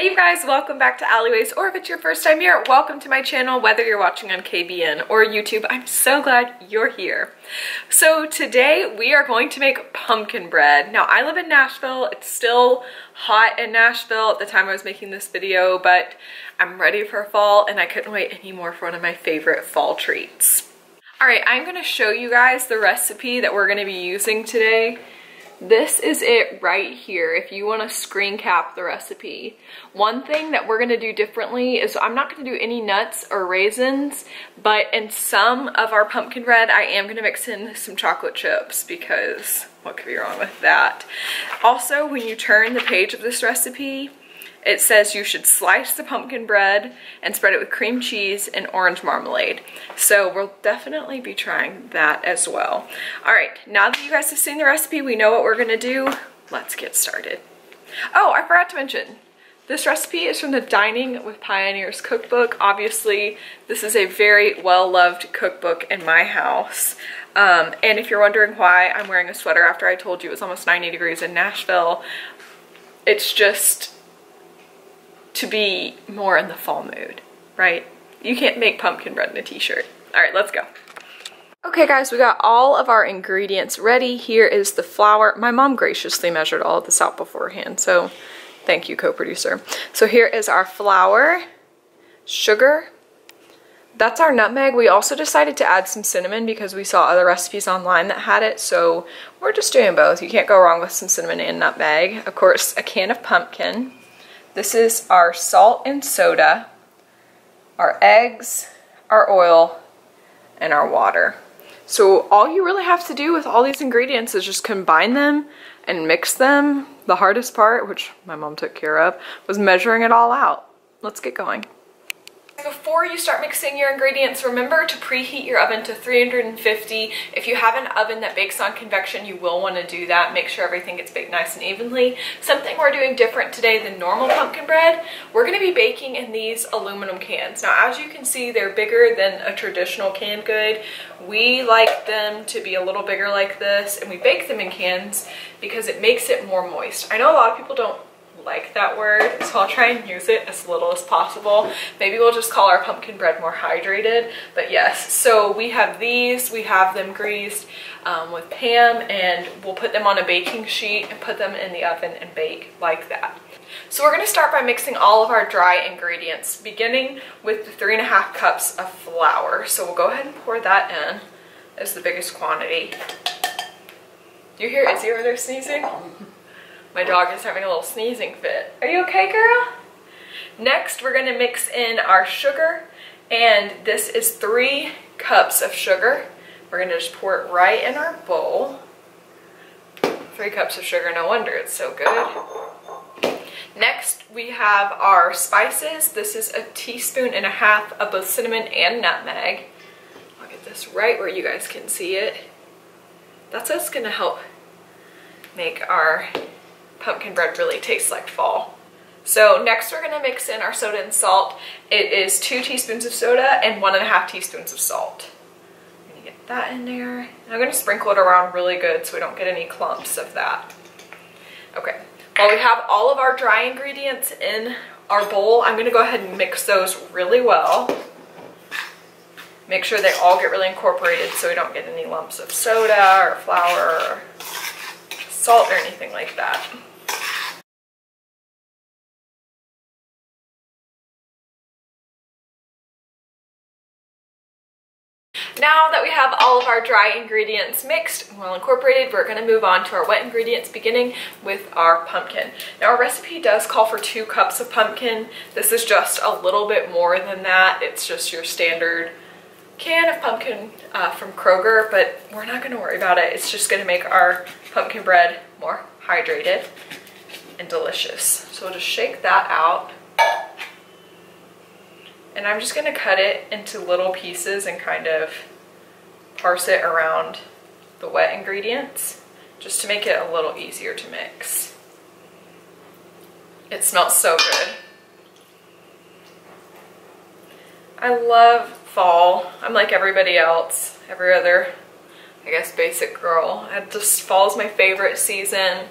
Hey you guys, welcome back to Alleyways, or if it's your first time here, welcome to my channel, whether you're watching on KBN or YouTube. I'm so glad you're here. So today we are going to make pumpkin bread. Now I live in Nashville. It's still hot in Nashville at the time I was making this video, but I'm ready for fall and I couldn't wait anymore for one of my favorite fall treats. All right, I'm gonna show you guys the recipe that we're gonna be using today. This is it right here if you want to screen cap the recipe. One thing that we're going to do differently is I'm not going to do any nuts or raisins, but in some of our pumpkin bread I am going to mix in some chocolate chips because what could be wrong with that? Also, when you turn the page of this recipe, it says you should slice the pumpkin bread and spread it with cream cheese and orange marmalade. So we'll definitely be trying that as well. All right, now that you guys have seen the recipe, we know what we're gonna do. Let's get started. Oh, I forgot to mention, this recipe is from the Dining with Pioneers cookbook. Obviously, this is a very well-loved cookbook in my house. And if you're wondering why I'm wearing a sweater after I told you it was almost 90 degrees in Nashville, it's just to be more in the fall mood, right? You can't make pumpkin bread in a t-shirt. All right, let's go. Okay guys, we got all of our ingredients ready. Here is the flour. My mom graciously measured all of this out beforehand, so thank you, co-producer. So here is our flour, sugar. That's our nutmeg. We also decided to add some cinnamon because we saw other recipes online that had it, so we're just doing both. You can't go wrong with some cinnamon and nutmeg. Of course, a can of pumpkin. This is our salt and soda, our eggs, our oil, and our water. So all you really have to do with all these ingredients is just combine them and mix them. The hardest part, which my mom took care of, was measuring it all out. Let's get going. Before you start mixing your ingredients, remember to preheat your oven to 350. If you have an oven that bakes on convection, you will want to do that. Make sure everything gets baked nice and evenly. Something we're doing different today than normal pumpkin bread, we're going to be baking in these aluminum cans. Now, as you can see, they're bigger than a traditional canned good. We like them to be a little bigger like this, and we bake them in cans because it makes it more moist. I know a lot of people don't like that word, so I'll try and use it as little as possible. Maybe we'll just call our pumpkin bread more hydrated, but yes. So we have these, we have them greased with Pam, and we'll put them on a baking sheet and put them in the oven and bake like that. So we're going to start by mixing all of our dry ingredients, beginning with the 3.5 cups of flour. So we'll go ahead and pour that in as the biggest quantity. Do you hear Izzy over there sneezing? My dog is having a little sneezing fit. Are you okay, girl? Next, we're gonna mix in our sugar, and this is 3 cups of sugar. We're gonna just pour it right in our bowl. 3 cups of sugar, no wonder it's so good. Next, we have our spices. This is 1.5 teaspoons of both cinnamon and nutmeg. I'll get this right where you guys can see it. That's what's gonna help make our pumpkin bread really tastes like fall. So next we're gonna mix in our soda and salt. It is 2 teaspoons of soda and 1.5 teaspoons of salt. I'm gonna get that in there. And I'm gonna sprinkle it around really good so we don't get any clumps of that. Okay, while we have all of our dry ingredients in our bowl, I'm gonna go ahead and mix those really well. Make sure they all get really incorporated so we don't get any lumps of soda or flour or salt or anything like that. Now that we have all of our dry ingredients mixed and well incorporated, we're going to move on to our wet ingredients, beginning with our pumpkin. Now our recipe does call for 2 cups of pumpkin. This is just a little bit more than that. It's just your standard can of pumpkin from Kroger, but we're not going to worry about it. It's just going to make our pumpkin bread more hydrated and delicious. So we'll just shake that out. And I'm just going to cut it into little pieces and kind of parse it around the wet ingredients just to make it a little easier to mix. It smells so good. I love fall. I'm like everybody else, every other, I guess, basic girl. Fall is my favorite season.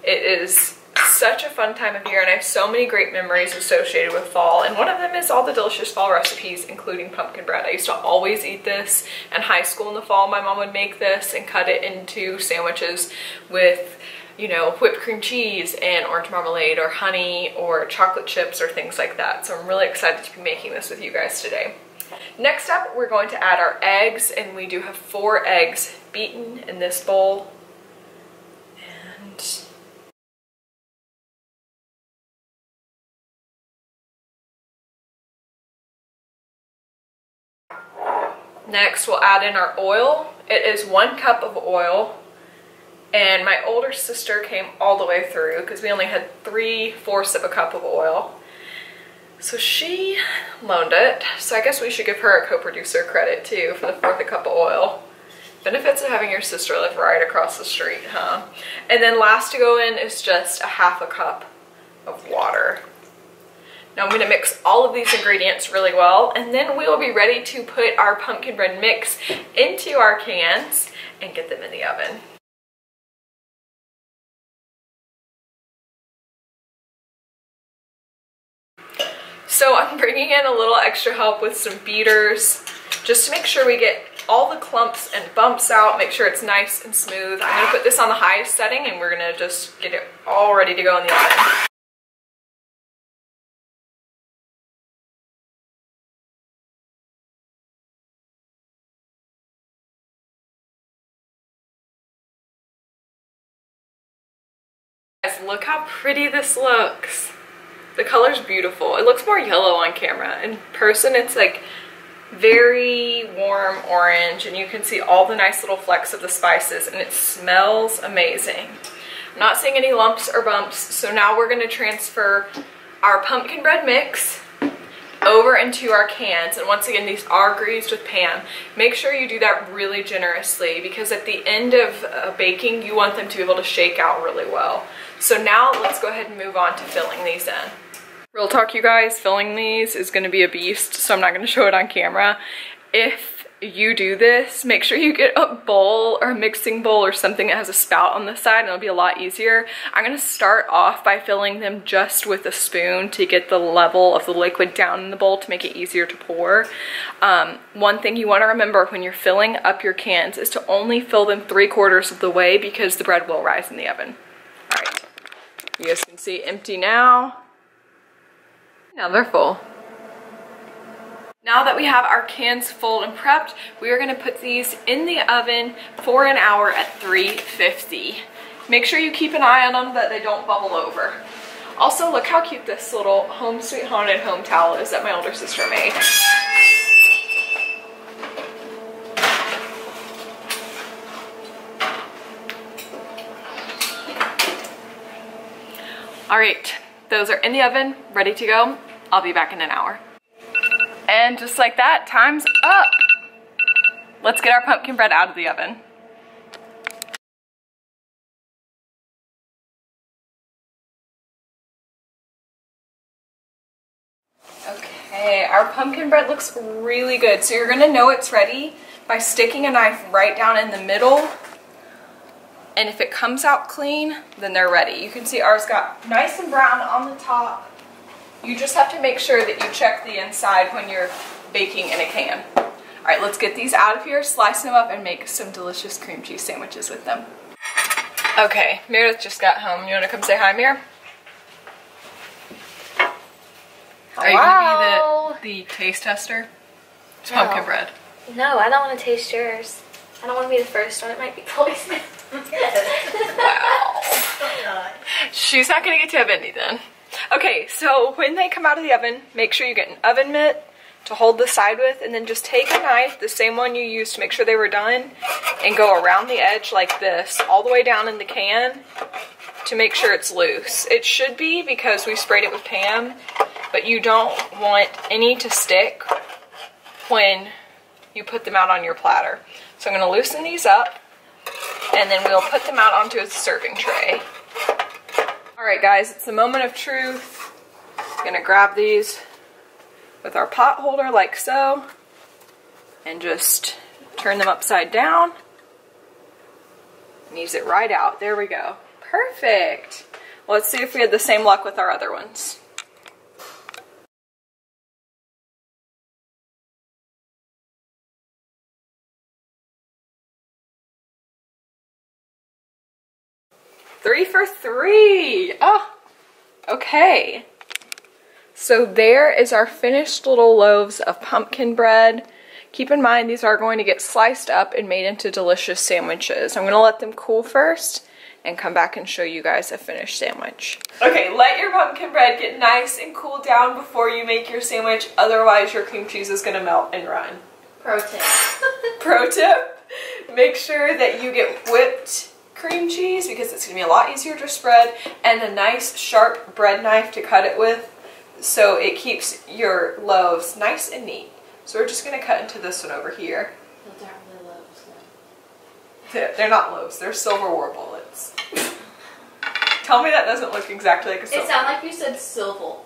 It is such a fun time of year, and I have so many great memories associated with fall, and one of them is all the delicious fall recipes, including pumpkin bread. I used to always eat this in high school in the fall. My mom would make this and cut it into sandwiches with, you know, whipped cream cheese and orange marmalade or honey or chocolate chips or things like that. So I'm really excited to be making this with you guys today. Next up, we're going to add our eggs, and we do have 4 eggs beaten in this bowl. And next, we'll add in our oil. It is 1 cup of oil. And my older sister came all the way through because we only had 3/4 of a cup of oil. So she loaned it. So I guess we should give her a co-producer credit too for the 1/4 cup of oil. Benefits of having your sister live right across the street, huh? And then last to go in is just 1/2 cup of water. Now I'm gonna mix all of these ingredients really well, and then we will be ready to put our pumpkin bread mix into our cans and get them in the oven. So I'm bringing in a little extra help with some beaters just to make sure we get all the clumps and bumps out, make sure it's nice and smooth. I'm gonna put this on the highest setting, and we're gonna just get it all ready to go in the oven. Guys, look how pretty this looks. The color's beautiful. It looks more yellow on camera. In person, it's like very warm orange, and you can see all the nice little flecks of the spices, and it smells amazing. I'm not seeing any lumps or bumps, so now we're gonna transfer our pumpkin bread mix over into our cans. And once again, these are greased with Pam. Make sure you do that really generously, because at the end of baking, you want them to be able to shake out really well. So now let's go ahead and move on to filling these in. Real talk, you guys, filling these is gonna be a beast, so I'm not gonna show it on camera. If you do this, make sure you get a bowl or a mixing bowl or something that has a spout on the side, and it'll be a lot easier. I'm gonna start off by filling them just with a spoon to get the level of the liquid down in the bowl to make it easier to pour. One thing you wanna remember when you're filling up your cans is to only fill them 3/4 of the way, because the bread will rise in the oven. All right, you guys can see empty now. Now they're full. Now that we have our cans full and prepped, we are gonna put these in the oven for an hour at 350. Make sure you keep an eye on them that they don't bubble over. Also, look how cute this little Home Sweet Haunted home towel is that my older sister made. All right, those are in the oven, ready to go. I'll be back in an hour. And just like that, time's up. Let's get our pumpkin bread out of the oven. Okay, our pumpkin bread looks really good. So you're gonna know it's ready by sticking a knife right down in the middle. And if it comes out clean, then they're ready. You can see ours got nice and brown on the top. You just have to make sure that you check the inside when you're baking in a can. All right, let's get these out of here, slice them up, and make some delicious cream cheese sandwiches with them. Okay, Meredith just got home. You wanna come say hi, Mir? Are you gonna be the taste tester? It's pumpkin bread. No, I don't want to taste yours. I don't want to be the first one. It might be poison. Wow. She's not gonna get to have any then. Okay, so when they come out of the oven, make sure you get an oven mitt to hold the side with, and then just take a knife, the same one you used to make sure they were done, and go around the edge like this, all the way down in the can to make sure it's loose. It should be, because we sprayed it with Pam, but you don't want any to stick when you put them out on your platter. So I'm gonna loosen these up, and then we'll put them out onto a serving tray. All right, guys, it's the moment of truth. I'm gonna grab these with our pot holder like so, and just turn them upside down and ease it right out. There we go. Perfect. Let's see if we had the same luck with our other ones. Three for three. Oh, okay. So there is our finished little loaves of pumpkin bread. Keep in mind, these are going to get sliced up and made into delicious sandwiches. I'm gonna let them cool first and come back and show you guys a finished sandwich. Okay, let your pumpkin bread get nice and cool down before you make your sandwich. Otherwise, your cream cheese is gonna melt and run. Pro tip. Pro tip, make sure that you get whipped cream cheese because it's gonna be a lot easier to spread, and a nice sharp bread knife to cut it with so it keeps your loaves nice and neat. So we're just gonna cut into this one over here. Those aren't really loaves, no. They're not loaves, they're silverware bullets. Tell me that doesn't look exactly like a silver. It sounded like you said silver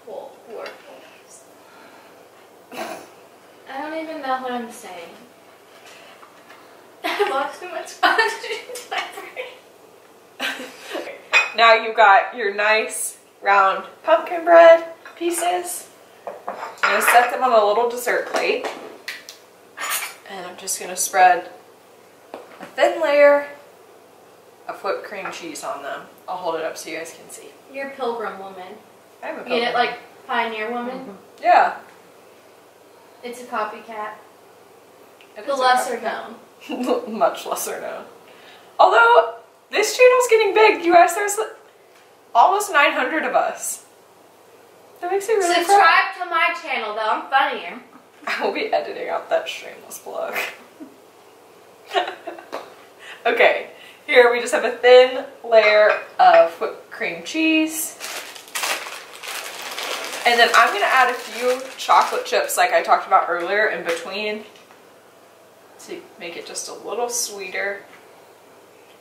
bullets. I don't even know what I'm saying. I've lost too much oxygen to my brain. Now you've got your nice round pumpkin bread pieces. I'm going to set them on a little dessert plate. And I'm just going to spread a thin layer of whipped cream cheese on them. I'll hold it up so you guys can see. You're a pilgrim woman. I'm a pilgrim. Get it like Pioneer Woman? Mm-hmm. Yeah. It's a copycat. It The is a lesser copycat. known. Much lesser known. Although, this channel's getting big. You guys, there's almost 900 of us. That makes me really proud. Subscribe to my channel though, I'm funnier. I will be editing out that shameless plug. Okay, here we just have a thin layer of whipped cream cheese. And then I'm going to add a few chocolate chips like I talked about earlier in between to make it just a little sweeter.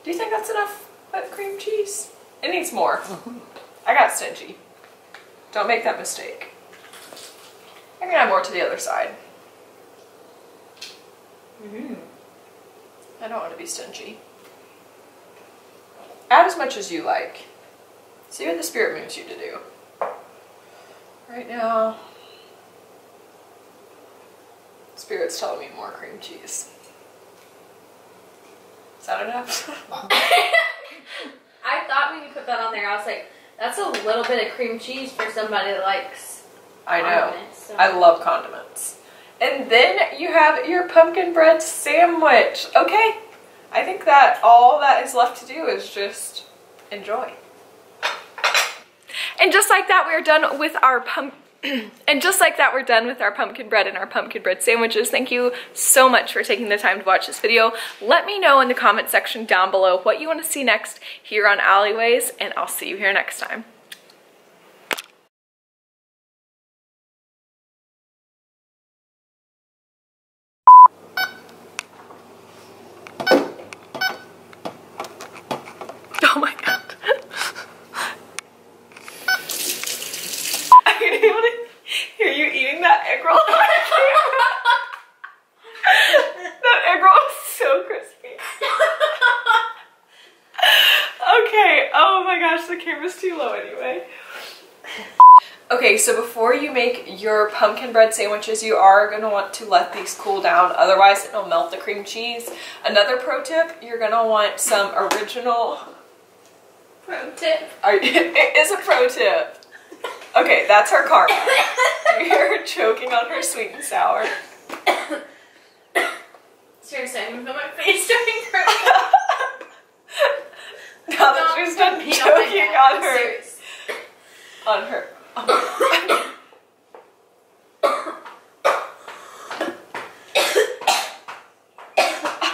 Do you think that's enough whipped cream cheese? It needs more. I got stingy. Don't make that mistake. I'm going to add more to the other side. I don't want to be stingy. Add as much as you like. See what the spirit moves you to do. Right now, Spirit's telling me more cream cheese. Is that enough? I thought when you put that on there, I was like, that's a little bit of cream cheese for somebody that likes I know. condiments, so. I love condiments. And then you have your pumpkin bread sandwich. Okay, I think that all that is left to do is just enjoy. And just like that, we're done with our pumpkin bread and our pumpkin bread sandwiches. Thank you so much for taking the time to watch this video. Let me know in the comment section down below what you want to see next here on Alleyways, and I'll see you here next time. Oh my god. I can able to hear you eating that egg roll on camera. That egg roll is so crispy. Okay, oh my gosh, the camera's too low anyway. Okay, so before you make your pumpkin bread sandwiches, you are going to want to let these cool down, otherwise it'll melt the cream cheese. Another pro tip, you're going to want some original... Pro tip. It is a pro tip. Okay, that's her karma. You hear her choking on her sweet and sour. Seriously, I'm gonna put my face during her. Now that she's done choking on her. Serious. On her. Oh.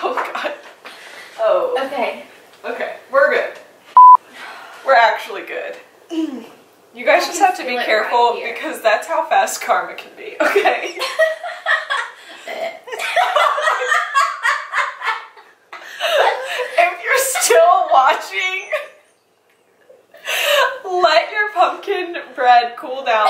Oh god. Oh. Okay. Okay, we're good. We're actually good. You guys just have to be careful right because that's how fast karma can be, okay? If you're still watching, let your pumpkin bread cool down